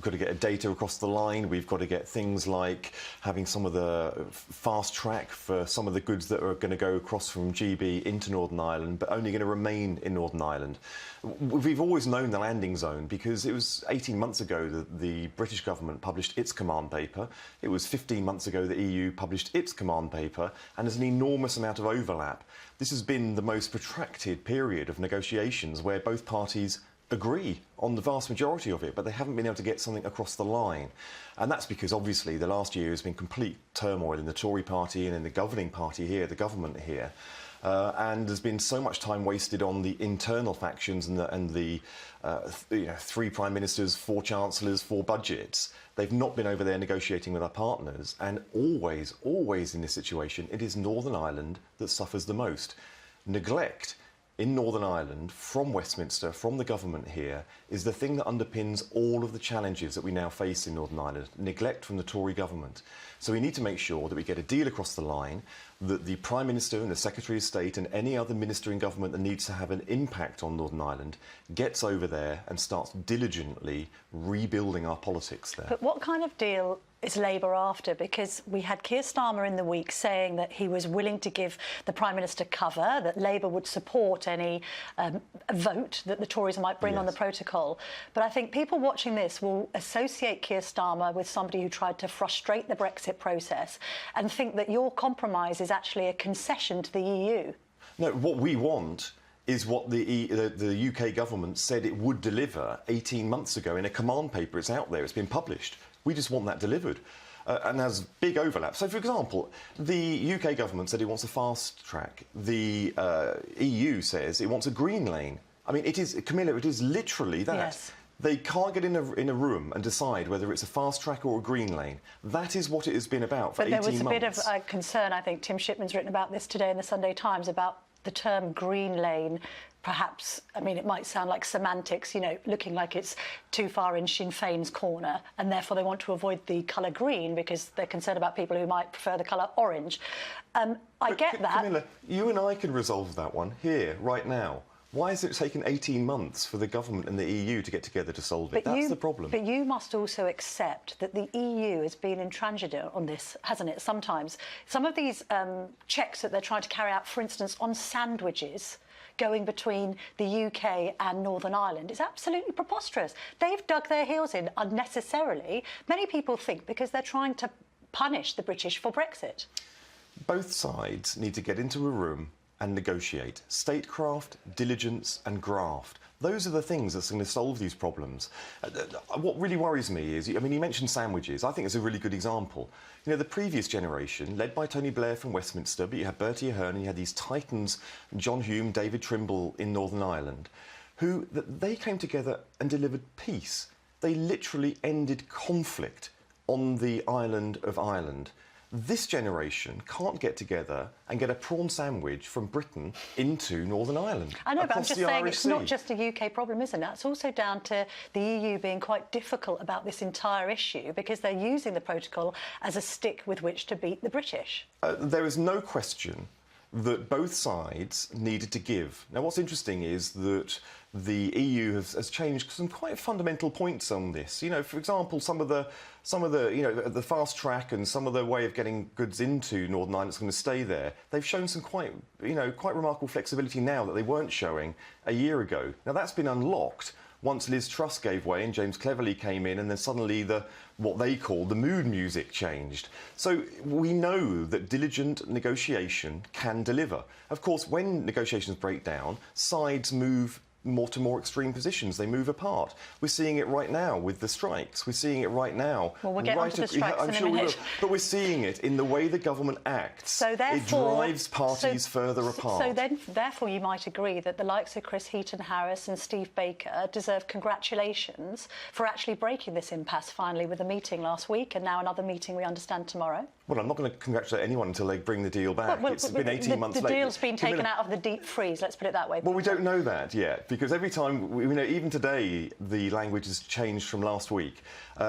got to get data across the line. We've got to get things like having some of the fast track for some of the goods that are going to go across from GB into Northern Ireland, but only going to remain in Northern Ireland. We've always known the landing zone because it was 18 months ago that the British government published its command paper. It was 15 months ago the EU published its command paper, and there's an enormous amount of overlap. This has been the most protracted period of negotiations where both parties agree on the vast majority of it, but they haven't been able to get something across the line. And that's because, obviously, the last year has been complete turmoil in the Tory party and in the governing party here, the government here. And there's been so much time wasted on the internal factions and the 3 prime ministers, 4 chancellors, 4 budgets. They've not been over there negotiating with our partners. And always, always in this situation, it is Northern Ireland that suffers the most. Neglect in Northern Ireland, from Westminster, from the government here, is the thing that underpins all of the challenges that we now face in Northern Ireland. Neglect from the Tory government. So we need to make sure that we get a deal across the line, that the Prime Minister and the Secretary of State and any other minister in government that needs to have an impact on Northern Ireland gets over there and starts diligently rebuilding our politics there. But what kind of deal is Labour after? Because we had Keir Starmer in the week saying that he was willing to give the Prime Minister cover, that Labour would support any vote that the Tories might bring on the protocol. But I think people watching this will associate Keir Starmer with somebody who tried to frustrate the Brexit process and think that your compromise is actually a concession to the EU. No, what we want is what the UK government said it would deliver 18 months ago in a command paper. It's out there, it's been published. We just want that delivered. And there's big overlap. So, for example, the UK government said it wants a fast track. The EU says it wants a green lane. I mean, it is, Camilla, it is literally that. Yes. They can't get in a room and decide whether it's a fast track or a green lane. That is what it has been about for 18 months. But there was a bit of concern, I think. Tim Shipman's written about this today in the Sunday Times, about the term green lane. Perhaps, I mean, it might sound like semantics, you know, looking like it's too far in Sinn Féin's corner, and therefore they want to avoid the colour green because they're concerned about people who might prefer the colour orange. I get that. Camilla, you and I can resolve that one here, right now. Why has it taken 18 months for the government and the EU to get together to solve it? That's the problem. But you must also accept that the EU has been intransigent on this, hasn't it, sometimes? Some of these checks that they're trying to carry out, for instance, on sandwiches going between the UK and Northern Ireland is absolutely preposterous. They've dug their heels in unnecessarily. Many people think because they're trying to punish the British for Brexit. Both sides need to get into a room and negotiate. Statecraft, diligence and graft. Those are the things that's going to solve these problems. What really worries me is, I mean, you mentioned sandwiches. I think it's a really good example. You know, the previous generation, led by Tony Blair from Westminster, but you had Bertie Ahern and you had these titans, John Hume, David Trimble in Northern Ireland, who they came together and delivered peace. They literally ended conflict on the island of Ireland. This generation can't get together and get a prawn sandwich from Britain into Northern Ireland. I know, but I'm just saying it's not just a UK problem, isn't it? It's also down to the EU being quite difficult about this entire issue because they're using the protocol as a stick with which to beat the British. There is no question that both sides needed to give. Now, what's interesting is that the EU has changed some quite fundamental points on this. You know, for example, some of the you know, the fast track and some of the way of getting goods into Northern Ireland that's going to stay there. They've shown some quite remarkable flexibility now that they weren't showing a year ago. Now that's been unlocked once Liz Truss gave way and James Cleverly came in, and then suddenly what they call the mood music changed. So we know that diligent negotiation can deliver. Of course, when negotiations break down, sides move to more extreme positions. They move apart. We're seeing it right now with the strikes. We're seeing it right now. Well, we'll get onto the strikes in a minute. We will. But we're seeing it in the way the government acts. So therefore, it drives parties further apart. So then, therefore, you might agree that the likes of Chris Heaton-Harris and Steve Baker deserve congratulations for actually breaking this impasse finally with a meeting last week and now another meeting we understand tomorrow. Well, I'm not going to congratulate anyone until they bring the deal back. It's been 18 months late. The deal's been taken out of the deep freeze, let's put it that way. Well, we don't know that yet, because every time, even today, the language has changed from last week.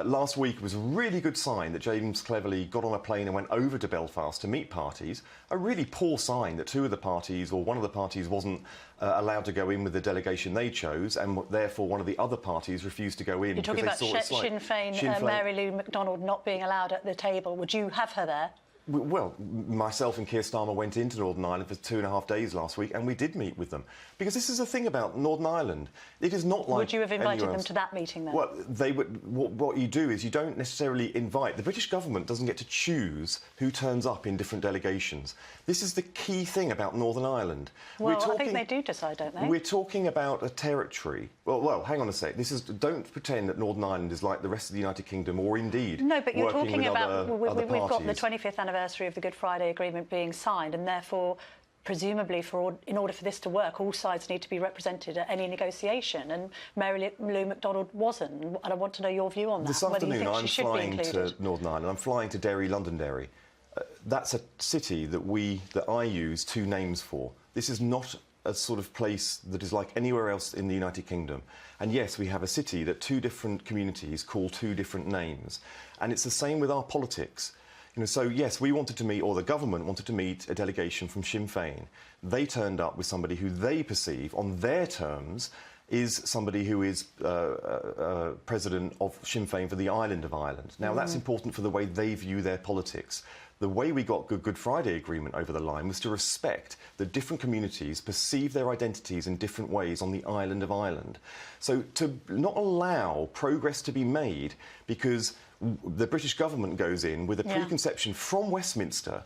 Last week was a really good sign that James Cleverly got on a plane and went over to Belfast to meet parties. A really poor sign that two of the parties, or one of the parties, wasn't allowed to go in with the delegation they chose, and therefore one of the other parties refused to go in. You're talking about Sinn Féin, Mary Lou McDonald not being allowed at the table. Would you have her there? Well, myself and Keir Starmer went into Northern Ireland for 2.5 days last week, and we did meet with them. Because this is the thing about Northern Ireland. It is not like. Would you have invited them to that meeting then? Well, they would. What you do is you don't necessarily invite. The British government doesn't get to choose who turns up in different delegations. This is the key thing about Northern Ireland. Well, I think they do decide, don't they? We're talking about a territory. Well, hang on a sec. Don't pretend that Northern Ireland is like the rest of the United Kingdom, or indeed. No, but you're talking about. We've got the 25th anniversary of the Good Friday Agreement being signed, and therefore, presumably, in order for this to work, all sides need to be represented at any negotiation. And Mary Lou McDonald wasn't, and I want to know your view on that. This afternoon, I'm flying to Northern Ireland. I'm flying to Derry, Londonderry. That's a city that I use two names for. This is not a sort of place that is like anywhere else in the United Kingdom. And yes, we have a city that two different communities call two different names. And it's the same with our politics. So yes, we wanted to meet, or the government wanted to meet, a delegation from Sinn Féin. They turned up with somebody who they perceive, on their terms, is somebody who is president of Sinn Féin for the island of Ireland. Now, that's important for the way they view their politics. The way we got Good Friday Agreement over the line was to respect that different communities perceive their identities in different ways on the island of Ireland. So to not allow progress to be made because the British government goes in with a preconception from Westminster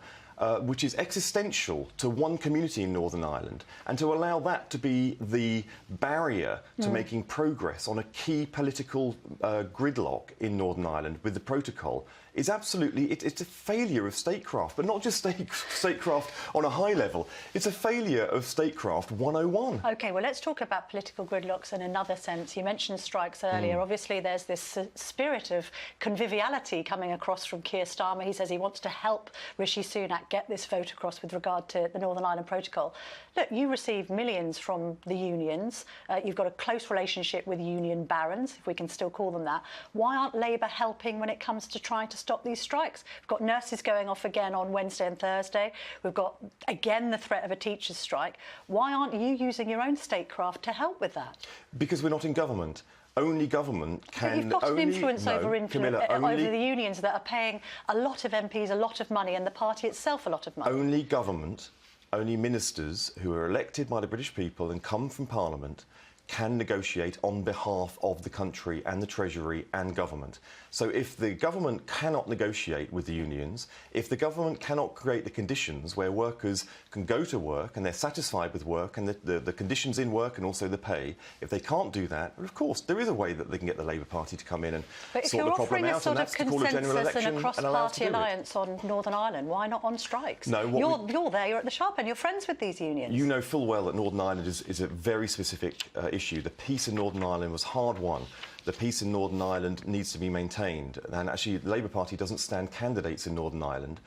which is existential to one community in Northern Ireland, and to allow that to be the barrier to making progress on a key political gridlock in Northern Ireland with the protocol is absolutely, it's a failure of statecraft, but not just statecraft on a high level, it's a failure of statecraft 101. OK, well, let's talk about political gridlocks in another sense. You mentioned strikes earlier. Obviously, there's this spirit of conviviality coming across from Keir Starmer. He says he wants to help Rishi Sunak get this vote across with regard to the Northern Ireland Protocol. Look, you receive millions from the unions. You've got a close relationship with union barons, if we can still call them that. Why aren't Labour helping when it comes to trying to stop these strikes? We've got nurses going off again on Wednesday and Thursday. We've got, again, the threat of a teachers' strike. Why aren't you using your own statecraft to help with that? Because we're not in government. Only government can... But you've got an influence over the unions that are paying a lot of MPs a lot of money and the party itself a lot of money. Only government, only ministers who are elected by the British people and come from Parliament can negotiate on behalf of the country and the Treasury and government. So if the government cannot negotiate with the unions, if the government cannot create the conditions where workers can go to work and they're satisfied with work and the conditions in work and also the pay, if they can't do that, well, of course, there is a way that they can get the Labour Party to come in and sort the problem out, and that's to call a general election and a cross-party alliance on Northern Ireland. Why not on strikes? No, you're there, you're at the sharp end, you're friends with these unions. You know full well that Northern Ireland is a very specific issue. The peace in Northern Ireland was hard won. The peace in Northern Ireland needs to be maintained. And actually, the Labour Party doesn't stand candidates in Northern Ireland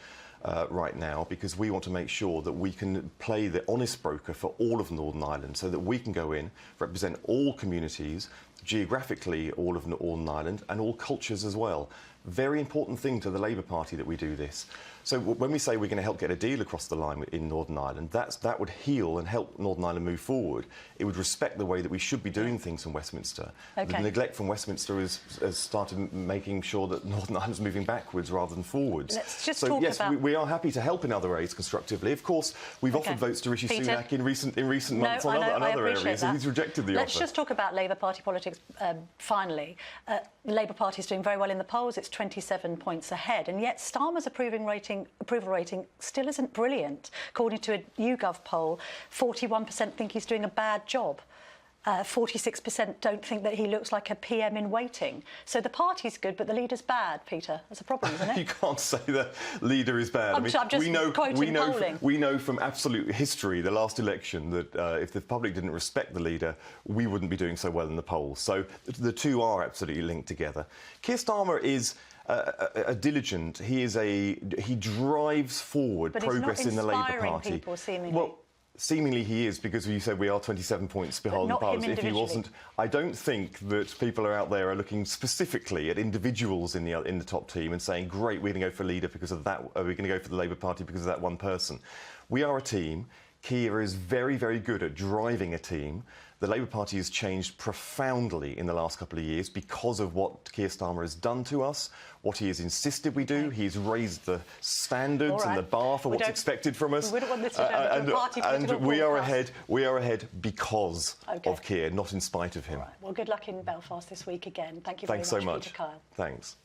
right now because we want to make sure that we can play the honest broker for all of Northern Ireland so that we can go in, represent all communities, geographically all of Northern Ireland and all cultures as well. Very important thing to the Labour Party that we do this. So when we say we're going to help get a deal across the line in Northern Ireland, that would heal and help Northern Ireland move forward. It would respect the way that we should be doing things from Westminster. Okay. The neglect from Westminster has started making sure that Northern Ireland's moving backwards rather than forwards. Let's just so talk yes, about... we are happy to help in other areas constructively. Of course, we've offered votes to Rishi Sunak in recent months on other areas, and he's rejected the offer. Let's just talk about Labour Party politics finally. The Labour Party is doing very well in the polls. It's 27 points ahead, and yet Starmer's approval rating still isn't brilliant. According to a YouGov poll, 41% think he's doing a bad job. 46% don't think that he looks like a PM in waiting. So the party's good, but the leader's bad, Peter. That's a problem, isn't it? You can't say the leader is bad. I'm just quoting polling. We know from absolute history, the last election, that if the public didn't respect the leader, we wouldn't be doing so well in the polls. So the two are absolutely linked together. Keir Starmer is a diligent. He drives forward progress in the Labour Party. People, seemingly. Well, seemingly he is, because you said we are 27 points behind the polls. If he wasn't, I don't think that people are out there are looking specifically at individuals in the top team and saying, great, we're going to go for leader because of that, or we're going to go for the Labour Party because of that one person. We are a team. Keir is very, very good at driving a team. The Labour Party has changed profoundly in the last couple of years because of what Keir Starmer has done to us, what he has insisted we do. He's raised the standards and the bar for what's expected from us. We wouldn't want this to turn into a party political and we are broadcast. ahead because of Keir, not in spite of him. All right. Well, good luck in Belfast this week again. Thank you very Thanks much, so much. Peter Kyle. Thanks.